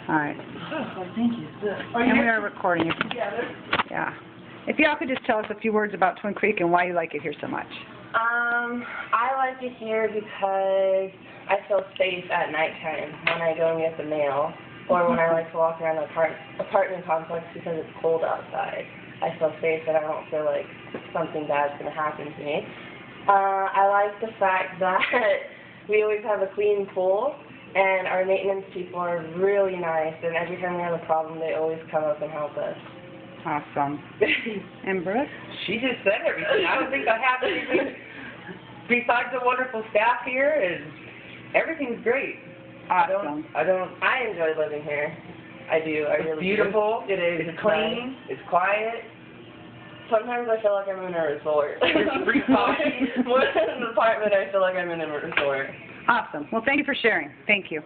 All right. Oh, thank you. And we are recording. Together? Yeah. If y'all could just tell us a few words about Twin Creek and why you like it here so much. I like it here because I feel safe at nighttime when I go and get the mail, or when I like to walk around the apartment complex because it's cold outside. I feel safe and I don't feel like something bad's going to happen to me. I like the fact that we always have a clean pool, and our maintenance people are really nice, and every time we have a problem, they always come up and help us. Awesome. And Brooke? She just said everything. I don't think I have anything besides the wonderful staff here, and everything's great. Awesome. I enjoy living here. I do. I really Beautiful. do. It is. It's clean. It's quiet. Sometimes I feel like I'm in a resort. It's free coffee. More than an apartment, I feel like I'm in a resort. Awesome. Well, thank you for sharing. Thank you.